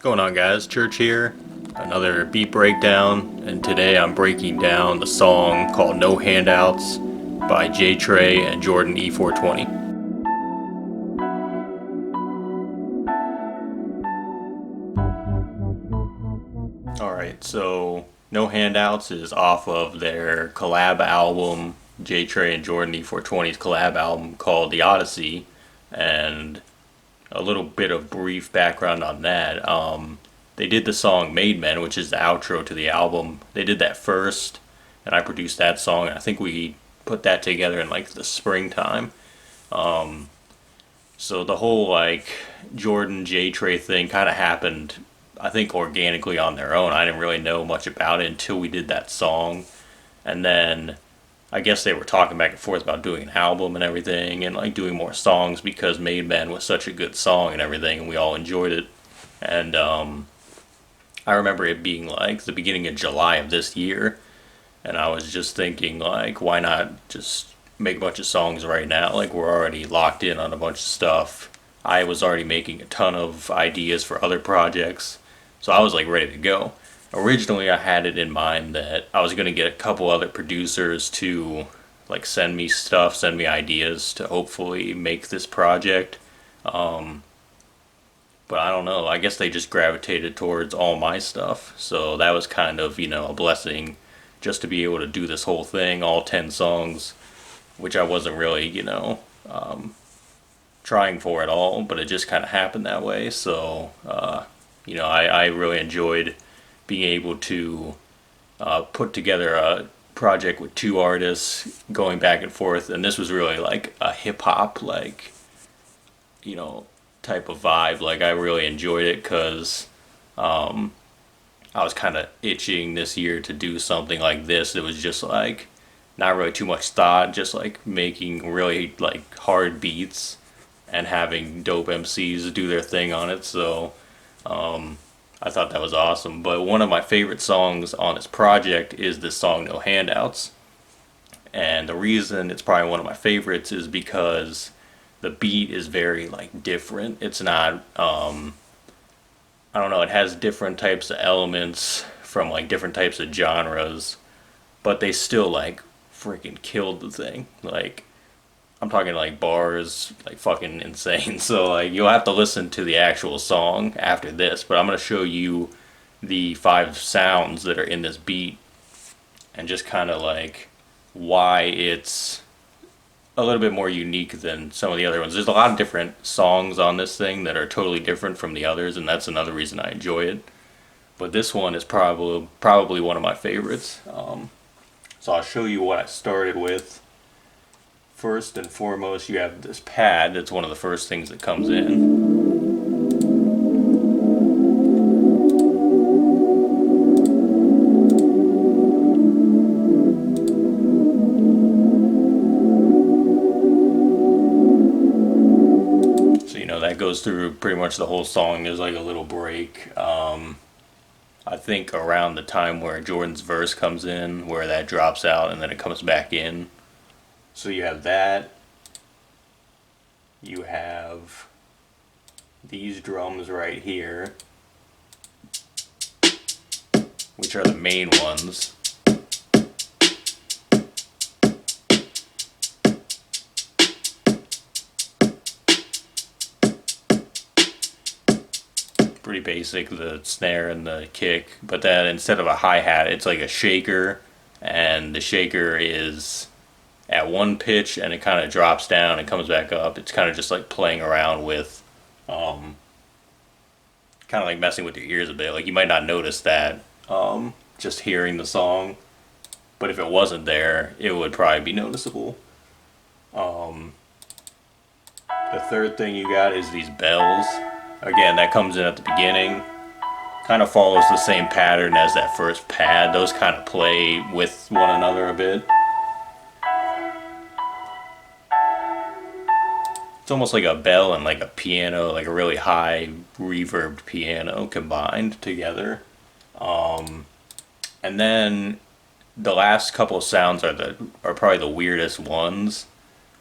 Going on, guys? Church here, another beat breakdown, and today I'm breaking down the song called No Handouts by JayTrey and JordanE420. Alright, so No Handouts is off of their collab album, JayTrey and JordanE420's collab album called The Odyssey, and a little bit of brief background on that. They did the song Made Men, which is the outro to the album. They did that first, and I produced that song, and I think we put that together in like the springtime. So the whole like Jordan JayTrey thing kind of happened, I think, organically on their own. I didn't really know much about it until we did that song, and then I guess they were talking back and forth about doing an album and everything and like doing more songs because Made Men was such a good song and everything, and we all enjoyed it. And I remember it being like the beginning of July of this year, and I was just thinking like, why not just make a bunch of songs right now? Like, we're already locked in on a bunch of stuff. I was already making a ton of ideas for other projects, so I was like ready to go. Originally, I had it in mind that I was going to get a couple other producers to like send me stuff, send me ideas to hopefully make this project. But I don't know, I guess they just gravitated towards all my stuff. So that was kind of, a blessing just to be able to do this whole thing, all 10 songs, which I wasn't really, trying for at all, but it just kind of happened that way. So, I really enjoyed being able to put together a project with two artists going back and forth, and this was really like a hip-hop type of vibe. Like, I really enjoyed it because I was kind of itching this year to do something like this. It was just like not really too much thought, just like making really like hard beats and having dope MCs do their thing on it. So I thought that was awesome. But one of my favorite songs on this project is this song No Handouts. And the reason it's probably one of my favorites is because the beat is very like different. It's not I don't know, it has different types of elements from like different types of genres, but they still like freaking killed the thing. Like, I'm talking like bars, like fucking insane. So like, you'll have to listen to the actual song after this, but I'm gonna show you the 5 sounds that are in this beat and just kind of like why it's a little bit more unique than some of the other ones. There's a lot of different songs on this thing that are totally different from the others, and that's another reason I enjoy it. But this one is probably one of my favorites. So I'll show you what I started with. First and foremost, you have this pad. That's one of the first things that comes in. So, that goes through pretty much the whole song. There's like a little break. I think around the time where Jordan's verse comes in, where that drops out and then it comes back in. So you have that, you have these drums right here, which are the main ones. Pretty basic, the snare and the kick, but then instead of a hi-hat, it's like a shaker, and the shaker is at one pitch and it kind of drops down and comes back up. It's kind of just like playing around with kind of like messing with your ears a bit. Like, you might not notice that just hearing the song, but if it wasn't there, it would probably be noticeable. The third thing you got is these bells. Again, that comes in at the beginning, kind of follows the same pattern as that first pad. Those kind of play with one another a bit. It's almost like a bell and like a piano, like a really high reverbed piano combined together. And then the last couple of sounds are probably the weirdest ones.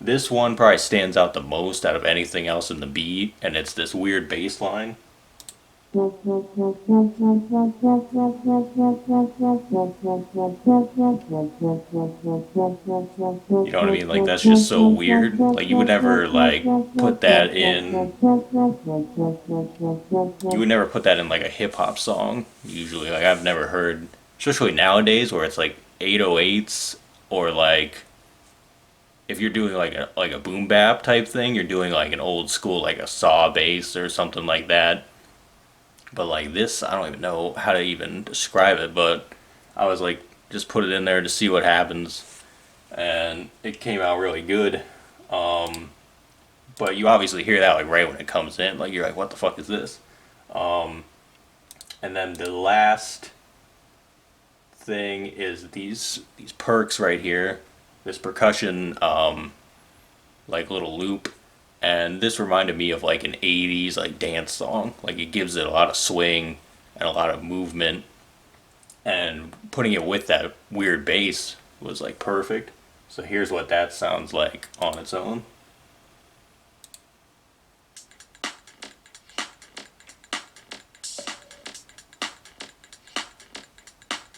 This one probably stands out the most out of anything else in the beat, and it's this weird bass line. You know what I mean? Like, that's just so weird. Like, you would never like put that in. You would never put that in like a hip hop song. Usually, like I've never heard, especially nowadays where it's like 808s or like if you're doing like a boom bap type thing, you're doing like an old school like a saw bass or something like that. But like this, I don't even know how to even describe it. But I was like, just put it in there to see what happens, and it came out really good. Um, but you obviously hear that like right when it comes in, like you're like, what the fuck is this? Um, and then the last thing is these perks right here, this percussion like little loop, and this reminded me of like an 80s like dance song. Like it gives it a lot of swing and a lot of movement, and putting it with that weird bass was like perfect. So here's what that sounds like on its own.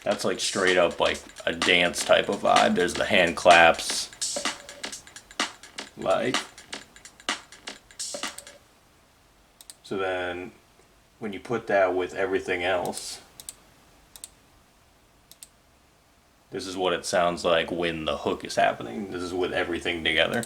That's like straight up like a dance type of vibe. There's the hand claps, like. So then when you put that with everything else, this is what it sounds like when the hook is happening. This is with everything together.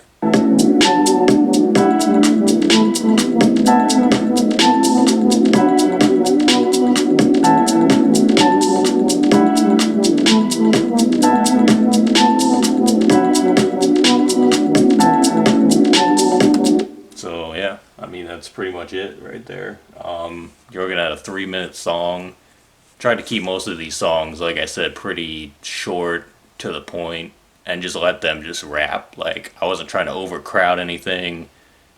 So yeah, I mean that's pretty much it right there. Jordan had a 3-minute song. Tried to keep most of these songs, like I said, pretty short, to the point, and just let them just rap. Like I wasn't trying to overcrowd anything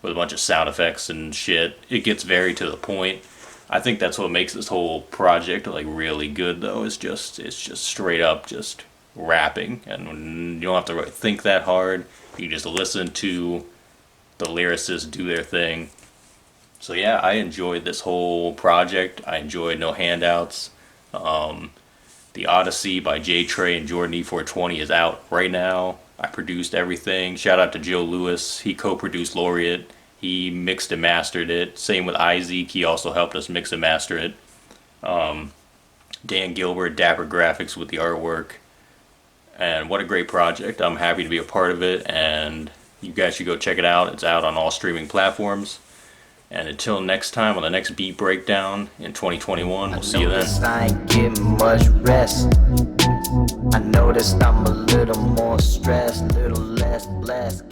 with a bunch of sound effects and shit. It gets very to the point. I think that's what makes this whole project like really good though. It's just straight up just rapping, and you don't have to really think that hard. You just listen to the lyricists do their thing. So yeah, I enjoyed this whole project. I enjoyed No Handouts. The Odyssey by JayTrey and JordanE420 is out right now. I produced everything. Shout out to Joe Lewis. He co-produced Laureate. He mixed and mastered it. Same with Isaac. He also helped us mix and master it. Dan Gilbert, Dapper Graphics with the artwork. And what a great project. I'm happy to be a part of it, and you guys should go check it out. It's out on all streaming platforms. And until next time on the next beat breakdown in 2021, we'll see you then. I ain't getting much rest. I noticed I'm a little more stressed, little less blessed.